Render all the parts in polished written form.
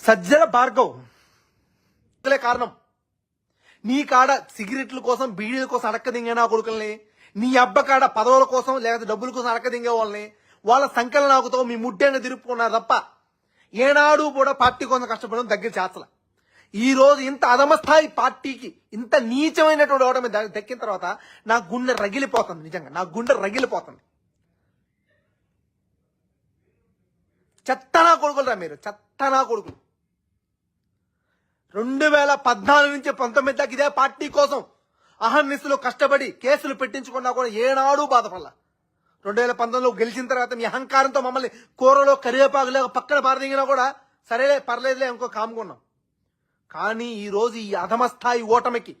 సజ్జల భార్గవ్ కారణం. నీ కాడ సిగరెట్ల కోసం బీడీల కోసం అడక్కదింగే నా కొడుకుల్ని, నీ అబ్బ కాడ పదవుల కోసం లేకపోతే డబ్బుల కోసం అడక్కదింగే వాళ్ళని వాళ్ళ సంఖ్యలు నాకుతో మీ ముడ్డేన తిరుపుకున్నారు తప్ప ఏనాడు కూడా పార్టీ కోసం కష్టపడడం దగ్గర చేస్తల. ఈ రోజు ఇంత అధమస్థాయి పార్టీకి ఇంత నీచమైనటువంటి ఓటమి దక్కిన తర్వాత నా గుండె రగిలిపోతుంది. నిజంగా నా గుండె రగిలిపోతుంది. చెత్తనా కొడుకులరా మీరు, చెత్తనా కొడుకులు. 2014 నుంచి 19 దాకా ఇదే పార్టీ కోసం అహర్నిశలు కష్టపడి కేసులు పెట్టించుకున్నా కూడా ఏనాడు బాధపడాల. 2019లో గెలిచిన తర్వాత మీ అహంకారంతో మమ్మల్ని కూరలో కరివేపాకులేక పక్కన పారదిగినా కూడా సరేలే పర్లేదులే ఇంకో కాముకున్నాం. కానీ ఈ రోజు ఈ అధమస్థాయి ఓటమికి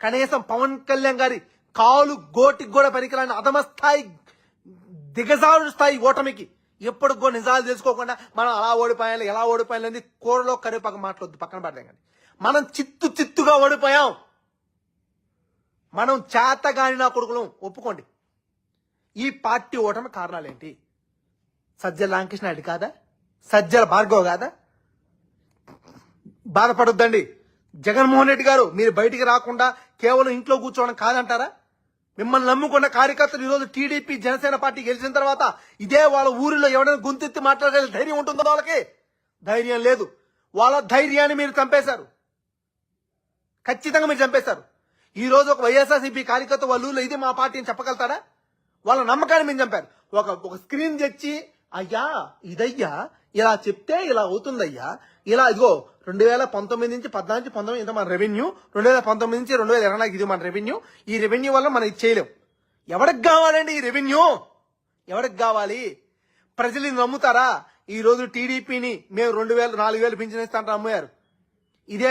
కనీసం పవన్ కళ్యాణ్ గారి కాలు గోటికి కూడా పనికిరాని అధమస్థాయి దిగజారు స్థాయి ఓటమికి ఎప్పటికి కూడా నిజాలు తెలుసుకోకుండా మనం అలా ఓడిపోయాలి ఎలా ఓడిపోయాలని కూరలో కరివేపాకు మాట్లాడొద్దు, పక్కన పడలేం. కానీ మనం చిత్తుగా ఓడిపోయాం. మనం చేతగాని నా కొడుకులం ఒప్పుకోండి. ఈ పార్టీ ఓటమి కారణాలేంటి? సజ్జల రామకృష్ణ రెడ్డి కాదా? సజ్జల భార్గవ్ కాదా? బాధపడొద్దండి. జగన్మోహన్ రెడ్డి గారు మీరు బయటికి రాకుండా కేవలం ఇంట్లో కూర్చోవడం కాదంటారా? మిమ్మల్ని నమ్ముకున్న కార్యకర్తలు ఈరోజు టీడీపీ జనసేన పార్టీ గెలిచిన తర్వాత ఇదే వాళ్ళ ఊరిలో ఎవరైనా గొంతెత్తి మాట్లాడే ధైర్యం ఉంటుందో వాళ్ళకి? ధైర్యం లేదు. వాళ్ళ ధైర్యాన్ని మీరు చంపేశారు. ఖచ్చితంగా మీరు చంపేశారు. ఈ రోజు ఒక వైఎస్ఆర్సీపీ కార్యకర్త వాళ్ళ ఊళ్ళో ఇది మా పార్టీ అని చెప్పగలుగుతారా? వాళ్ళ నమ్మకాన్ని మీరు చంపారు. ఒక స్క్రీన్ తెచ్చి అయ్యా ఇదయ్యా ఇలా చెప్తే ఇలా అవుతుందయ్యా, ఇలా ఇదిగో 2019 నుంచి 14 19 ఇంత మన రెవెన్యూ, 2019 నుంచి 2024 ఇది మన రెవెన్యూ, ఈ రెవెన్యూ వల్ల మనం ఇది చేయలేం. ఎవరికి కావాలండి ఈ రెవెన్యూ? ఎవరికి కావాలి? ప్రజలు ఇది నమ్ముతారా? ఈ రోజు టీడీపీని మేము 2000 4000 పింఛన్ ఇస్తా అంటే నమ్మారు. ఇదే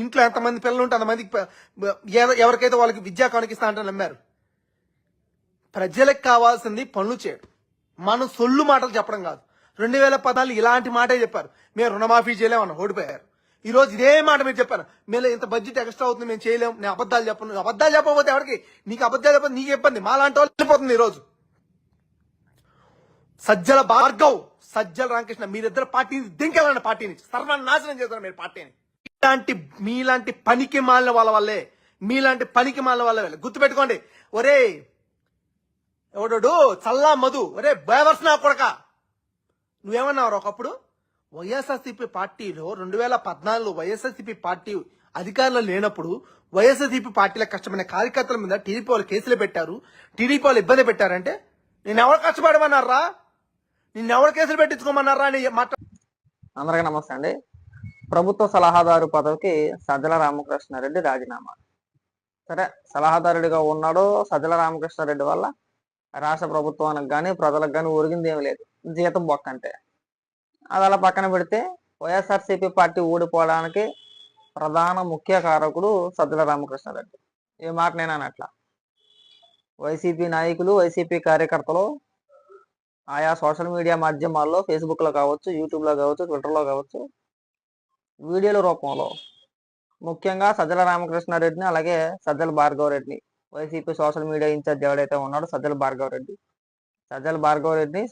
ఇంట్లో ఎంతమంది పిల్లలు ఉంటే అంతమందికి ఎవరికైతే వాళ్ళకి విద్యా కానుకిస్తా అంటే నమ్మారు. ప్రజలకు కావాల్సింది పనులు చేయడం, మనం సొల్లు మాటలు చెప్పడం కాదు. 2014 ఇలాంటి మాటే చెప్పారు, మేము రుణమాఫీ చేయలేమన్నా, ఓడిపోయారు. ఈ రోజు ఇదే మాట మీరు చెప్పారు, మేము ఇంత బడ్జెట్ ఎక్స్ట్రా అవుతుంది మేము చేయలేము, నేను అబద్ధాలు చెప్పను. అబద్ధాలు చెప్పకపోతే ఎవరికి? నీకు అబద్ధాలు చెప్పదు, నీకు ఇబ్బంది. మా లాంటి వాళ్ళు వెళ్ళిపోతుంది. ఈ రోజు సజ్జల భార్గవ్, సజ్జల రామకృష్ణ మీరిద్దరు పార్టీని దింకెళ్ళండి, పార్టీని సర్వనాశనం చేస్తారు మీరు పార్టీని. మీలాంటి పనికి మాలిన వాళ్ళ వల్లే, మీలాంటి పనికి మాలిన వాళ్ళ వల్లే. గుర్తుపెట్టుకోండి. ఒరే ఎవడోడు చల్లా మధు, ఒరే బేవర్స్ నా కొడక, నువ్వేమన్నావు ఒకప్పుడు? వైఎస్ఆర్సీపీ పార్టీలో 2014లో వైఎస్ఆర్సీపీ పార్టీ అధికారంలో లేనప్పుడు వైఎస్ఆర్సీపీ పార్టీలో కష్టమైన కార్యకర్తల మీద టీడీపీ వాళ్ళు కేసులు పెట్టారు, టీడీపీ వాళ్ళు ఇబ్బంది పెట్టారంటే నేను ఎవరు కష్టపడమన్నారా? నిన్నెవరు కేసులు పెట్టించుకోమన్నారా అని అందరికీ నమస్తే అండి. ప్రభుత్వ సలహాదారు పదవికి సజ్జల రామకృష్ణారెడ్డి రాజీనామా. సరే, సలహాదారుడిగా ఉన్నాడు. సజ్జల రామకృష్ణారెడ్డి వల్ల రాష్ట్ర ప్రభుత్వానికి కానీ ప్రజలకు కానీ ఒరిగింది ఏమి లేదు, జీతం బొక్కంటే. అది అలా పక్కన పెడితే వైఎస్ఆర్సీపీ పార్టీ ఓడిపోవడానికి ప్రధాన ముఖ్య కారకుడు సజ్జల రామకృష్ణారెడ్డి. ఈ మాట నేను అనట్లా. వైసీపీ నాయకులు, వైసీపీ కార్యకర్తలు ఆయా సోషల్ మీడియా మాధ్యమాల్లో, ఫేస్బుక్లో కావచ్చు, యూట్యూబ్లో కావచ్చు, ట్విట్టర్లో కావచ్చు, వీడియోల రూపంలో ముఖ్యంగా సజ్జల రామకృష్ణారెడ్డిని, అలాగే సజ్జల భార్గవ్ రెడ్డిని, వైసీపీ సోషల్ మీడియా ఇన్ఛార్జ్ ఎవడైతే ఉన్నాడో సజ్జల భార్గవ్ రెడ్డిని,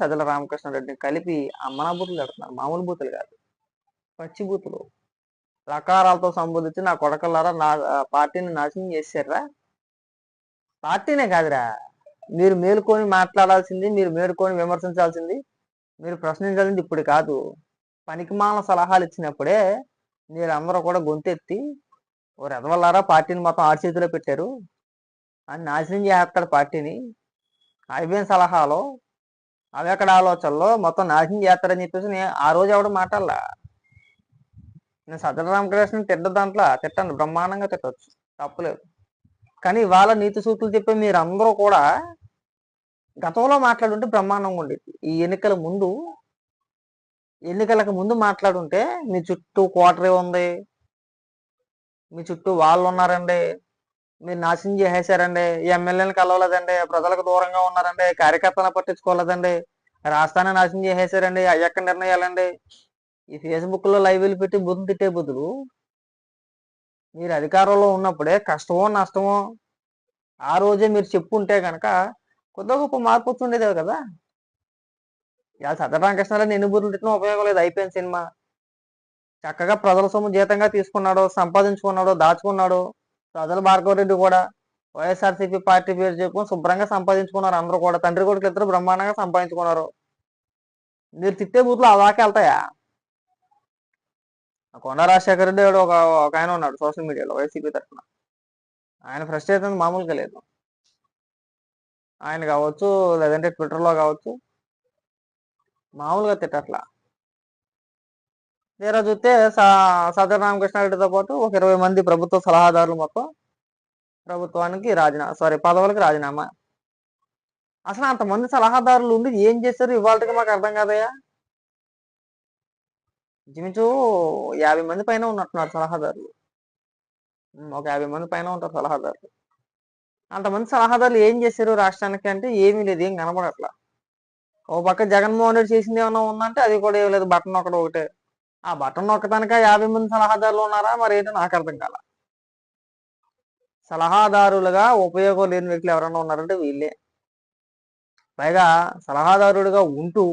సజ్జల రామకృష్ణారెడ్డిని కలిపి అమ్మనా బూతులు పెడుతున్నారు. మామూలు బూతులు కాదు, పచ్చి బూతులు. రకారాలతో సంబోధించి నా కొడకల్లారా నా పార్టీని నాశనం చేశారా? పార్టీనే కాదురా, మీరు మేలుకొని మాట్లాడాల్సింది, మీరు మేలుకొని విమర్శించాల్సింది, మీరు ప్రశ్నించాల్సింది ఇప్పుడు కాదు. పనికిమాల సలహాలు ఇచ్చినప్పుడే మీరందరూ కూడా గొంతెత్తి ఓ రెదవల్లారా పార్టీని మొత్తం ఆరు చేతిలో పెట్టారు అని నాశనం చేస్తాడు పార్టీని. అయిపోయిన సలహాలో, అవి ఎక్కడ ఆలోచనలో మొత్తం నాశనం చేస్తారని చెప్పేసి నేను ఆ రోజు ఎవడు మాట్లాడలా. నేను సజ్జల రామకృష్ణ తిట్టండి, బ్రహ్మాండంగా తిట్టవచ్చు, తప్పులేదు. కానీ ఇవాళ నీతి సూక్తులు చెప్పే మీరందరూ కూడా గతంలో మాట్లాడుంటే బ్రహ్మాండంగా ఉండేది. ఈ ఎన్నికలకు ముందు మాట్లాడుంటే మీ చుట్టూ కోటరీ ఉంది, మీ చుట్టూ వాళ్ళు ఉన్నారండి, మీరు నాశనం చేసేసారండి, ఎమ్మెల్యేలు కలవలేదండి, ప్రజలకు దూరంగా ఉన్నారండి, కార్యకర్తలను పట్టించుకోలేదండి, రాష్ట్రాన్ని నాశనం చేసేసారండి, అయ్యక్క నిర్ణయాలండి. ఈ ఫేస్బుక్లో లైవ్లు పెట్టి బుద్ధి తిట్టే బదులు మీరు అధికారంలో ఉన్నప్పుడే కష్టమో నష్టమో ఆ రోజే మీరు చెప్పుంటే కనుక కొద్ది గొప్ప మార్పు వచ్చుండేదే కదా. ఇలా సజ్జల రామకృష్ణారెడ్డి ఎన్ని బూతులు తిట్టినా ఉపయోగం లేదు, అయిపోయింది సినిమా. చక్కగా ప్రజల సొమ్ము జీతంగా తీసుకున్నాడు, సంపాదించుకున్నాడు, దాచుకున్నాడు. ప్రజల భార్గవరెడ్డి కూడా వైఎస్ఆర్సీపీ పార్టీ పేరు చెప్పుకొని శుభ్రంగా సంపాదించుకున్నారు. అందరూ కూడా తండ్రి కొడుకు ఇద్దరు బ్రహ్మాండంగా సంపాదించుకున్నారు. మీరు తిట్టే బూతులు అలాగే వెళ్తాయా? ఆ కొండా రాజశేఖర రెడ్డి ఒక ఒక ఆయన ఉన్నాడు సోషల్ మీడియాలో వైసీపీ తరఫున. ఆయన ఫ్రస్ట్రేషన్ మామూలుగా లేదు. ఆయన కావచ్చు, లేదంటే ట్విట్టర్లో కావచ్చు, మామూలుగా తిట్టట్లా. తీరా చూస్తే సజ్జల రామకృష్ణారెడ్డితో పాటు ఒక 20 మంది ప్రభుత్వ సలహాదారులు మొత్తం ప్రభుత్వానికి పదవులకు రాజీనామా. అసలు అంతమంది సలహాదారులు ఉండి ఏం చేశారు ఇవాళకి మాకు అర్థం కాదయ్యా. ఇంచుమించు 50 మంది పైన ఉన్నట్టున్నారు సలహాదారులు. ఒక 50 మంది పైన ఉంటారు సలహాదారులు. అంతమంది సలహాదారులు ఏం చేశారు రాష్ట్రానికి అంటే ఏమీ లేదు, ఏం కనబడట్లా. ఓ పక్క జగన్మోహన్ రెడ్డి చేసింది ఏమన్నా ఉందంటే అది కూడా ఏం లేదు, బటన్ ఒకటే. ఆ బటన్ నొక్కడానిక 50 మంది సలహాదారులు ఉన్నారా మరి ఏంటో నాకు అర్థం కాల. సలహాదారులుగా ఉపయోగం లేని వ్యక్తులు ఎవరైనా ఉన్నారంటే వీళ్ళే. పైగా సలహాదారుడిగా ఉంటూ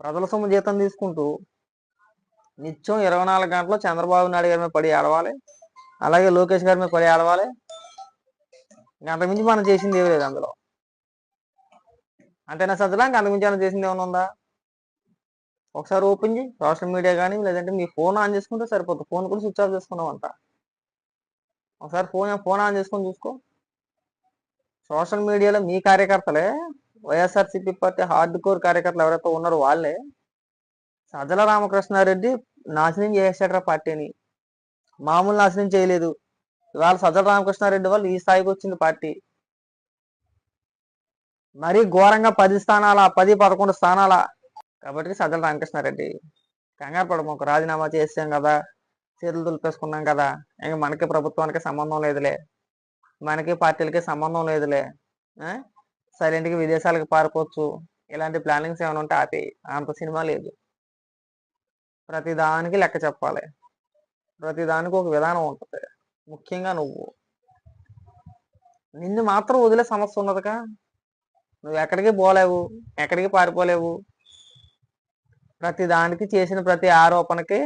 ప్రజల సొమ్ము జీతం తీసుకుంటూ నిత్యం 24 గంటలు చంద్రబాబు నాయుడు గారి మీద పడి ఆడవాలి, అలాగే లోకేష్ గారి మీద పడి ఆడవాలి. అంతకుమించి మనం చేసింది ఏమి లేదు అందులో. అంతేనా సజ్జలా? అంతకుమించి మనం చేసింది ఏమైనా ఉందా? ఒకసారి ఓపెన్ చేయి సోషల్ మీడియా కానీ, లేదంటే మీ ఫోన్ ఆన్ చేసుకుంటే సరిపోతుంది. ఫోన్ కూడా స్విచ్ ఆఫ్ చేసుకున్నాం అంట. ఒకసారి ఫోన్ ఆన్ చేసుకొని చూసుకో. సోషల్ మీడియాలో మీ కార్యకర్తలే, వైఎస్ఆర్సీపీ పార్టీ హార్డ్ కోర్ కార్యకర్తలు ఎవరైతే ఉన్నారో వాళ్ళే సజ్జల రామకృష్ణారెడ్డి నాశనం చేసేట పార్టీని. మామూలు నాశనం చేయలేదు. ఇవాళ సజ్జల రామకృష్ణారెడ్డి వాళ్ళు ఈ స్థాయికి వచ్చింది పార్టీ. మరీ ఘోరంగా 10 స్థానాల 10-11 స్థానాల. కాబట్టి సజ్జల రామకృష్ణారెడ్డి కంగారు పడము, రాజీనామా చేసాం కదా, చేతులు దులిపేసుకున్నాం కదా, ఇంక మనకి ప్రభుత్వానికి సంబంధం లేదులే, మనకి పార్టీలకి సంబంధం లేదులే, సైలెంట్గా విదేశాలకు పారిపోవచ్చు, ఇలాంటి ప్లానింగ్స్ ఏమైనా ఉంటే ఆపి. అంత సినిమా లేదు. ప్రతిదానికి లెక్క చెప్పాలి, ప్రతిదానికి ఒక విధానం ఉంటుంది. ముఖ్యంగా నిన్ను మాత్రం వదిలే సమస్య ఉన్నదిగా. నువ్వు ఎక్కడికి పోలేవు, ఎక్కడికి పారిపోలేవు. ప్రతిదానికి చేసిన ప్రతి ఆరోపణకి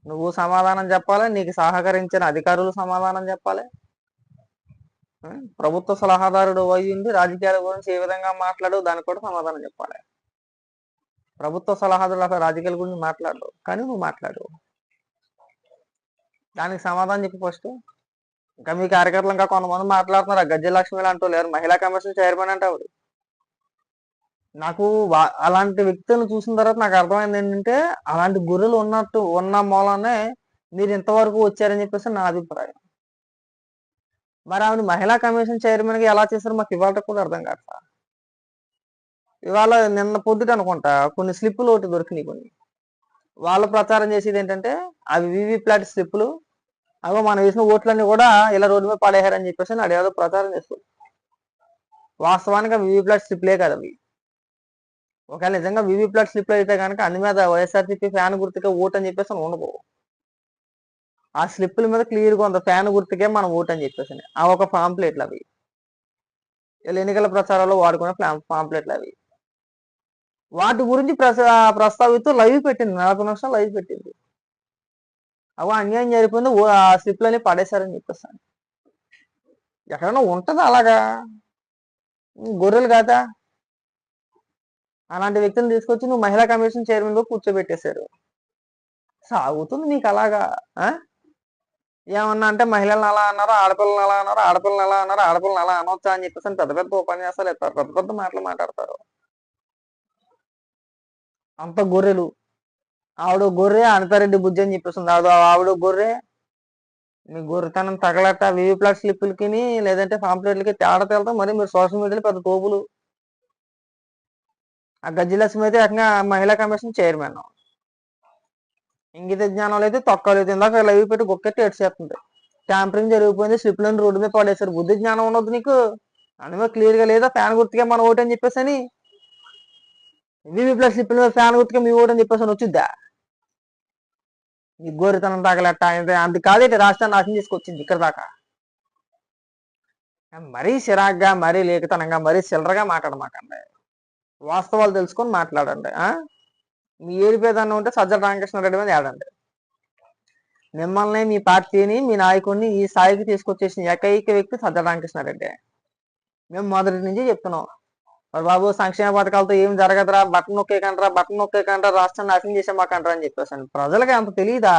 నువ్వు సమాధానం చెప్పాలి, నీకు సహకరించిన అధికారులు సమాధానం చెప్పాలి. ప్రభుత్వ సలహాదారుడు అయ్యింది, రాజకీయాల గురించి ఏ విధంగా మాట్లాడు దానికి కూడా సమాధానం చెప్పాలి. ప్రభుత్వ సలహాదారులు అసలు రాజకీయాల గురించి మాట్లాడు, కానీ నువ్వు మాట్లాడు, దానికి సమాధానం చెప్పి ఫస్ట్. ఇంకా మీ కార్యకర్తలు ఇంకా కొంతమంది మాట్లాడుతున్నారు. గజ్జె లక్ష్మి అంటూ లేరు, మహిళా కమిషన్ చైర్మన్ అంటే ఆవిడ. నాకు అలాంటి వ్యక్తులను చూసిన తర్వాత నాకు అర్థమైంది ఏంటంటే, అలాంటి గొర్రెలు ఉన్న మూలనే మీరు ఇంతవరకు వచ్చారని చెప్పేసి నా అభిప్రాయం. మరి ఆవిడ మహిళా కమిషన్ చైర్మన్గా ఎలా చేశారో మాకు ఇవాళ కూడా అర్థం కాదు. ఇవాళ నిన్న పొద్దుట అనుకుంటా కొన్ని స్లిప్పులు ఒకటి దొరికినాయి. కొన్ని వాళ్ళు ప్రచారం చేసేది ఏంటంటే అవి వీవీప్యాట్ స్లిప్పులు, అవి మనం వేసిన ఓట్లన్నీ కూడా ఇలా రోడ్డు మీద పడేయారని చెప్పేసి అదేదో ప్రచారం చేస్తారు. వాస్తవానికి అవి వీవీప్యాట్ స్లిప్లే కదా అవి. ఒకవేళ నిజంగా వీవీప్యాట్ స్లిప్లు అయితే కనుక అన్ని మీద వైఎస్ఆర్సీపీ ఫ్యాన్ గుర్తుకే ఓటు అని చెప్పేసి ఉండదు. ఆ స్లిప్పుల మీద క్లియర్గా ఉంది ఫ్యాన్ గుర్తుకే మనం ఓటు అని చెప్పేసి. ఆ ఒక పాంప్లెట్లు అవి, ఎన్నికల ప్రచారాల్లో వాడుకునే పాంప్లెట్లు అవి. వాటి గురించి ప్రస్తావిస్తూ లైవ్ పెట్టింది, 40 నిమిషాలు లైవ్ పెట్టింది. అవి అన్యాయం జరిగిపోయింది, ఆ స్లిప్లని పడేశారని చెప్పేస్తాను. ఎక్కడైనా ఉంటుందా అలాగా? గొర్రెలు కాదా? అలాంటి వ్యక్తులను తీసుకొచ్చి నువ్వు మహిళా కమిషన్ చైర్మన్ లో కూర్చోబెట్టేశారు. సాగుతుంది మీకు అలాగా. ఏమన్నా అంటే మహిళలను అలా అన్నారు, ఆడపిల్లలు అలా అన్నారు, ఆడపిల్లలు ఎలా అన్నారు, ఆడపిల్లలు అలా అనొచ్చా అని చెప్పేసి పెద్ద పెద్ద ఉపన్యాసాలు ఇస్తారు, పెద్ద పెద్ద మాటలు మాట్లాడతారు. అంత గొర్రెలు. ఆవిడ గొర్రె, అనితారెడ్డి బుజ్జి అని చెప్పేస్తుంది. ఆవిడ గొర్రె. మీ గొర్రెతనం తగలట వీవీప్యాట్ స్లిప్పులకి లేదంటే పాంప్లెట్లకి తేడా తేలతాం. మరి మీరు సోషల్ మీడియాలో పెద్ద తోపులు. ఆ గజ్జిలక్ష్మి అయితే ఏకంగా మహిళా కమిషన్ చైర్మన్. ఇంగిత జ్ఞానం లేదు, తొక్కలేదు. ఇందాక లైవ్ పెట్టి గొక్కెట్టి ఏడ్చేస్తుంది. ట్యాంపరింగ్ జరిగిపోయింది, స్లిప్లను రోడ్డు మీద పడేశారు. బుద్ధి జ్ఞానం ఉన్నది నీకు? అందులో క్లియర్ గా లేదా ఫ్యాన్ గుర్తుకే మన ఓటు అని చెప్పేసి అని. వీవీప్యాట్ స్లిప్ల మీద ఫ్యాన్ గుర్తుకే మీ ఓటు అని చెప్పేసి అని వచ్చిద్దా? ఈ గోరితనం తగలట్ట అంత కాదేంటి రాష్ట్రాన్ని నాశనం చేసుకొచ్చింది ఇక్కడ దాకా. మరీ చిరాగ్గా, మరీ లేఖతనంగా, మరీ చిల్లరగా మాట్లాడమాకండి. వాస్తవాలు తెలుసుకొని మాట్లాడండి. మీ ఏడిపోయేదాన్ని ఉంటే సజ్జల రామకృష్ణారెడ్డి మీద ఏడండి. మిమ్మల్ని, మీ పార్టీని, మీ నాయకుడిని ఈ స్థాయికి తీసుకొచ్చేసిన ఏకైక వ్యక్తి సజ్జల రామకృష్ణారెడ్డి. మేము మొదటి నుంచి చెప్తున్నాం, మరి బాబు సంక్షేమ పథకాలతో ఏం జరగదురా, బట్టన్ నొక్కేకంటారా, బట్టన్ నొక్కేకంటారా, రాష్ట్రాన్ని నాశనం చేసేమాకంటారా అని చెప్పేసాను. ప్రజలకి అంత తెలియదా?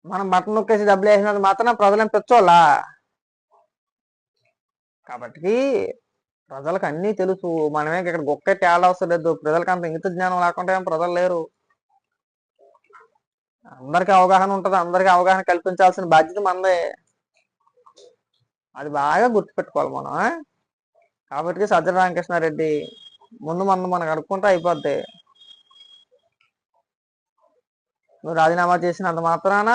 మనం బట్టన్ నొక్కేసి డబ్బులు వేసినంత మాత్రం ప్రజలను పెంచోళ్ళా? కాబట్టి ప్రజలకు అన్నీ తెలుసు. మనమే ఇక్కడ గొక్కే తేడా అవసరం లేదు. ప్రజలకు అంత ఇంగిత జ్ఞానం లేకుండా ఏం ప్రజలు లేరు. అందరికీ అవగాహన ఉంటుంది. అందరికీ అవగాహన కల్పించాల్సిన బాధ్యత మనదే. అది బాగా గుర్తుపెట్టుకోవాలి మనం. కాబట్టి సజ్జల రామకృష్ణారెడ్డి ముందు మనకు అనుకుంటే అయిపోద్ది. నువ్వు రాజీనామా చేసినంత మాత్రాన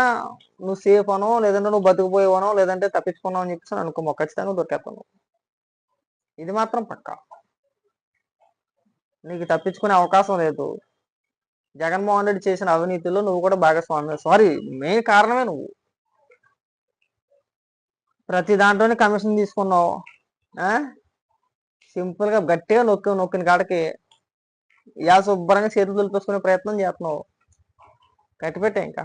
నువ్వు సేఫ్ అనో, లేదంటే నువ్వు బతుకుపోయేవనో, లేదంటే తప్పించుకున్నావు అని చెప్పేసి అనుకో, ఖచ్చితంగా దొరికేస్తావు. ఇది మాత్రం పక్కా. నీకు తప్పించుకునే అవకాశం లేదు. జగన్మోహన్ రెడ్డి చేసిన అవినీతిలో నువ్వు కూడా భాగస్వామి. సారీ, మెయిన్ కారణమే నువ్వు. ప్రతి దాంట్లోనే కమిషన్ తీసుకున్నావు. సింపుల్ గా గట్టిగా నొక్కిన కాడికి శుభ్రంగా చేతులు దులిపేసుకునే ప్రయత్నం చేస్తున్నావు. కట్టిపెట్టే ఇంకా.